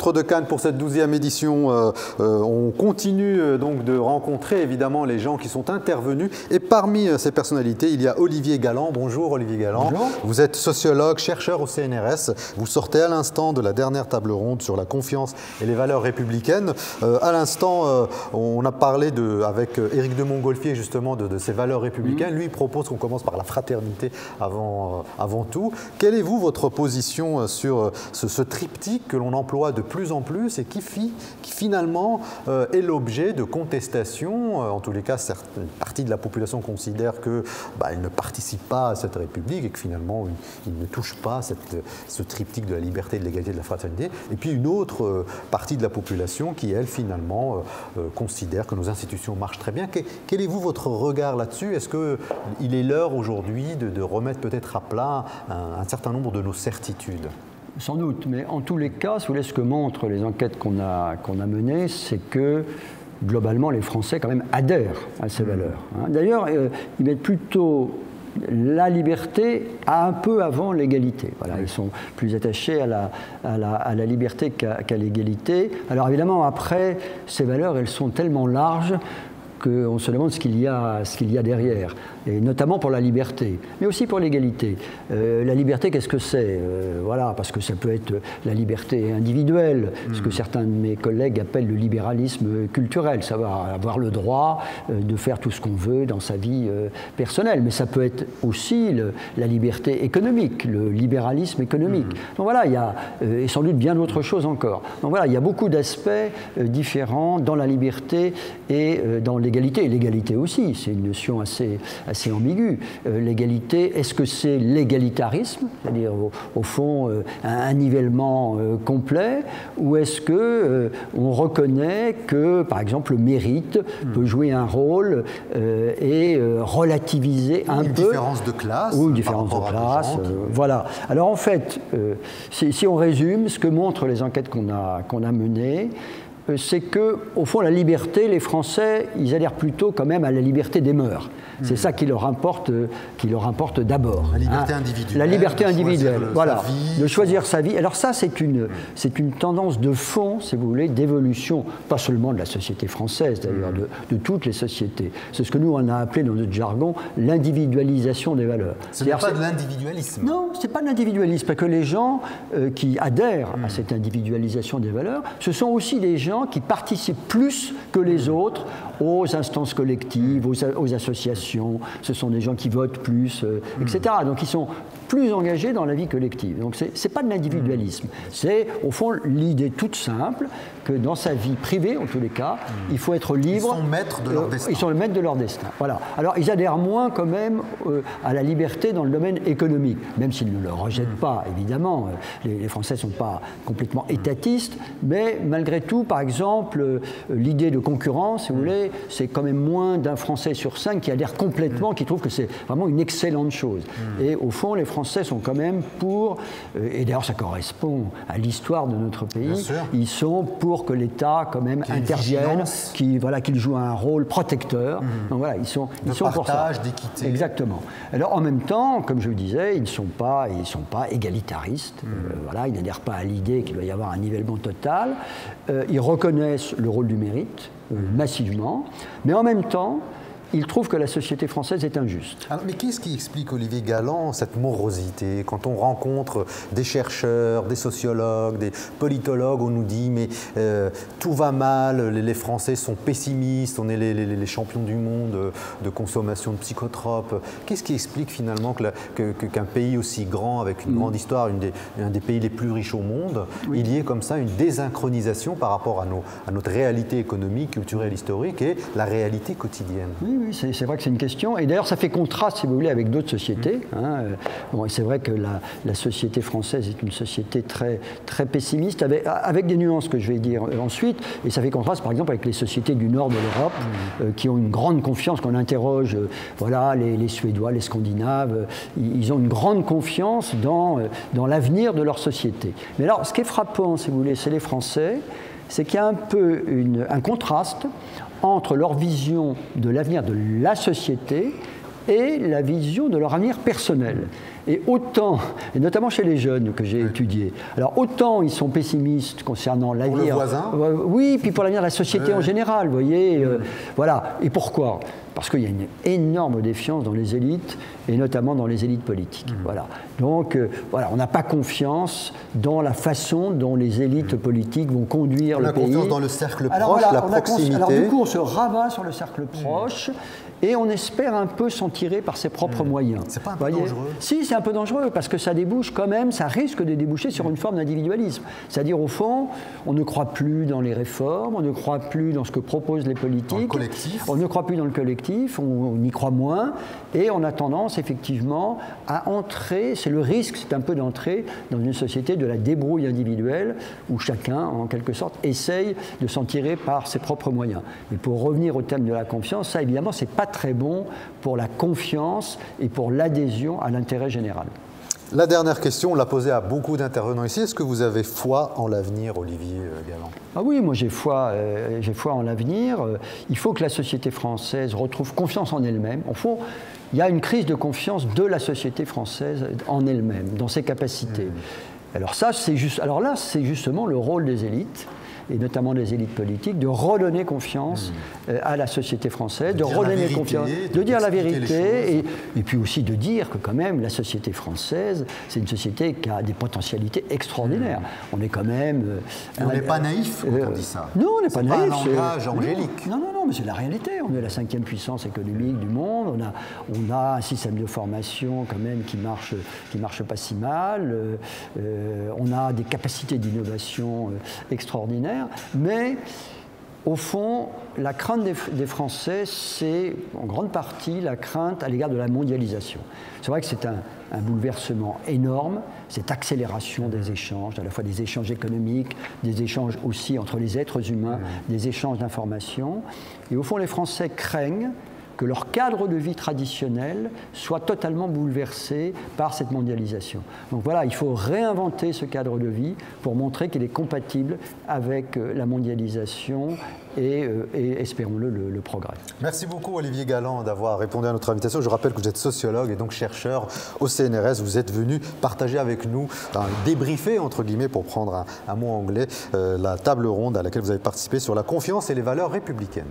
Rencontre de Cannes pour cette 12e édition. On continue donc de rencontrer évidemment les gens qui sont intervenus. Et parmi ces personnalités, il y a Olivier Galland. Bonjour Olivier Galland. Bonjour. Vous êtes sociologue, chercheur au CNRS. Vous sortez à l'instant de la dernière table ronde sur la confiance et les valeurs républicaines. À l'instant, on a parlé avec Éric de Montgolfier justement de ces valeurs républicaines. Lui, il propose qu'on commence par la fraternité avant tout. Quelle est votre position sur ce triptyque que l'on emploie de plus en plus et qui finalement est l'objet de contestations? En tous les cas, certaines parties de la population considèrent qu'elle ne participe pas à cette République et que finalement, il ne touche pas ce triptyque de la liberté, de l'égalité et de la fraternité. Et puis une autre partie de la population qui, elle, finalement, considère que nos institutions marchent très bien. Quel est votre regard là-dessus? Est-ce qu'il est l'heure aujourd'hui de remettre peut-être à plat un certain nombre de nos certitudes? Sans doute, mais en tous les cas, ce que montrent les enquêtes qu'on a menées, c'est que globalement, les Français quand même adhèrent à ces valeurs. D'ailleurs, ils mettent plutôt la liberté un peu avant l'égalité. Voilà, ils sont plus attachés à la liberté qu'à l'égalité. Alors évidemment, après, ces valeurs, elles sont tellement larges qu'on se demande ce qu'il y a derrière, et notamment pour la liberté, mais aussi pour l'égalité. La liberté, qu'est-ce que c'est? Voilà, parce que ça peut être la liberté individuelle, ce que certains de mes collègues appellent le libéralisme culturel, savoir avoir le droit de faire tout ce qu'on veut dans sa vie personnelle, mais ça peut être aussi la liberté économique, le libéralisme économique. Donc voilà, il y a et sans doute bien d'autres choses encore. Donc voilà, il y a beaucoup d'aspects différents dans la liberté et dans l'égalité. Et l'égalité aussi, c'est une notion assez ambiguë. L'égalité, est-ce que c'est l'égalitarisme, c'est-à-dire au fond un nivellement complet, ou est-ce que on reconnaît que, par exemple, le mérite peut jouer un rôle et relativiser un peu une différence de classe, ou une différence de classe, voilà. Alors en fait, si on résume, ce que montrent les enquêtes qu'on a menées, c'est que, au fond, la liberté, les Français, ils adhèrent plutôt quand même à la liberté des mœurs. C'est ça qui leur importe d'abord. La liberté individuelle. La liberté individuelle, voilà, de choisir sa vie. Alors ça, c'est une tendance de fond, si vous voulez, d'évolution, pas seulement de la société française, d'ailleurs, de toutes les sociétés. C'est ce que nous, on a appelé dans notre jargon l'individualisation des valeurs. Ce n'est pas de l'individualisme. Non, ce n'est pas de l'individualisme, parce que les gens qui adhèrent à cette individualisation des valeurs, ce sont aussi des gens qui participent plus que les autres aux instances collectives, aux associations. Ce sont des gens qui votent plus, etc. Donc ils sont plus engagés dans la vie collective. Donc c'est pas de l'individualisme. C'est au fond l'idée toute simple que dans sa vie privée, en tous les cas, il faut être libre. Ils sont maîtres de leur destin. Ils sont le maître de leur destin. Voilà. Alors ils adhèrent moins quand même à la liberté dans le domaine économique, même s'ils ne le rejettent pas, évidemment. Les Français ne sont pas complètement étatistes, mais malgré tout, par exemple, l'idée de concurrence, si vous voulez, c'est quand même moins d'un Français sur 5 qui adhère complètement, qui trouve que c'est vraiment une excellente chose. Et au fond, les Français sont quand même pour, et d'ailleurs ça correspond à l'histoire de notre pays, ils sont pour que l'État quand même intervienne, qu'il joue un rôle protecteur. Donc voilà, ils sont pour ça. Partage, d'équité. Exactement. Alors en même temps, comme je le disais, ils ne sont pas égalitaristes. Voilà, ils n'adhèrent pas à l'idée qu'il doit y avoir un nivellement total. Ils reconnaissent le rôle du mérite massivement, mais en même temps, il trouve que la société française est injuste. Alors, mais qu'est-ce qui explique, Olivier Galland, cette morosité? Quand on rencontre des chercheurs, des sociologues, des politologues, on nous dit mais tout va mal, les Français sont pessimistes, on est les champions du monde de consommation de psychotropes. Qu'est-ce qui explique finalement qu'un pays aussi grand, avec une grande histoire, un des pays les plus riches au monde, il y ait comme ça une désynchronisation par rapport à notre réalité économique, culturelle, historique et la réalité quotidienne? Oui, c'est vrai que c'est une question. Et d'ailleurs, ça fait contraste, si vous voulez, avec d'autres sociétés. Bon, et c'est vrai que la société française est une société très, très pessimiste, avec des nuances que je vais dire ensuite. Et ça fait contraste, par exemple, avec les sociétés du nord de l'Europe, qui ont une grande confiance. Quand on interroge les Suédois, les Scandinaves, ils ont une grande confiance dans l'avenir de leur société. Mais alors, ce qui est frappant, si vous voulez, c'est les Français, c'est qu'il y a un peu un contraste entre leur vision de l'avenir de la société et la vision de leur avenir personnel. Et autant, et notamment chez les jeunes que j'ai étudiés, alors autant ils sont pessimistes concernant l'avenir. Pour le voisin ? Oui, puis pour l'avenir de la société en général, vous voyez. Voilà. Et pourquoi ? Parce qu'il y a une énorme défiance dans les élites, et notamment dans les élites politiques. Voilà. Donc, voilà, on n'a pas confiance dans la façon dont les élites politiques vont conduire le pays. On a confiance dans le cercle proche, la proximité. Alors du coup, on se rabat sur le cercle proche, et on espère un peu s'en tirer par ses propres moyens. C'est pas un peu dangereux ? Si, c'est un peu dangereux, parce que ça débouche quand même, ça risque de déboucher sur une forme d'individualisme. C'est-à-dire, au fond, on ne croit plus dans les réformes, on ne croit plus dans ce que proposent les politiques. Dans le collectif. On ne croit plus dans le collectif, on y croit moins, et on a tendance, effectivement, à entrer, c'est le risque, c'est un peu d'entrer dans une société de la débrouille individuelle, où chacun, en quelque sorte, essaye de s'en tirer par ses propres moyens. Mais pour revenir au thème de la confiance, ça, évidemment, c'est pas très bon pour la confiance et pour l'adhésion à l'intérêt général. La dernière question, on l'a posée à beaucoup d'intervenants ici. Est-ce que vous avez foi en l'avenir, Olivier Galland ? Ah oui, moi j'ai foi en l'avenir. Il faut que la société française retrouve confiance en elle-même. Au fond, il y a une crise de confiance de la société française en elle-même, dans ses capacités. Alors ça, alors là, c'est justement le rôle des élites, et notamment des élites politiques, de redonner confiance à la société française, de redonner confiance, de dire la vérité, et puis aussi de dire que quand même la société française, c'est une société qui a des potentialités extraordinaires. On est quand même... on n'est pas naïf quand on dit ça. Non, on n'est pas naïf. C'est pas un langage angélique. Non, mais c'est la réalité. On est la 5e puissance économique du monde. On a un système de formation quand même qui marche pas si mal. On a des capacités d'innovation extraordinaires. Mais au fond, la crainte des Français, c'est en grande partie la crainte à l'égard de la mondialisation. C'est vrai que c'est un bouleversement énorme, cette accélération des échanges, à la fois des échanges économiques, des échanges aussi entre les êtres humains, des échanges d'informations. Et au fond, les Français craignent que leur cadre de vie traditionnel soit totalement bouleversé par cette mondialisation. Donc voilà, il faut réinventer ce cadre de vie pour montrer qu'il est compatible avec la mondialisation et espérons-le, le progrès. Merci beaucoup Olivier Galland d'avoir répondu à notre invitation. Je rappelle que vous êtes sociologue et donc chercheur au CNRS. Vous êtes venu partager avec nous, débriefer entre guillemets, pour prendre un mot anglais, la table ronde à laquelle vous avez participé sur la confiance et les valeurs républicaines.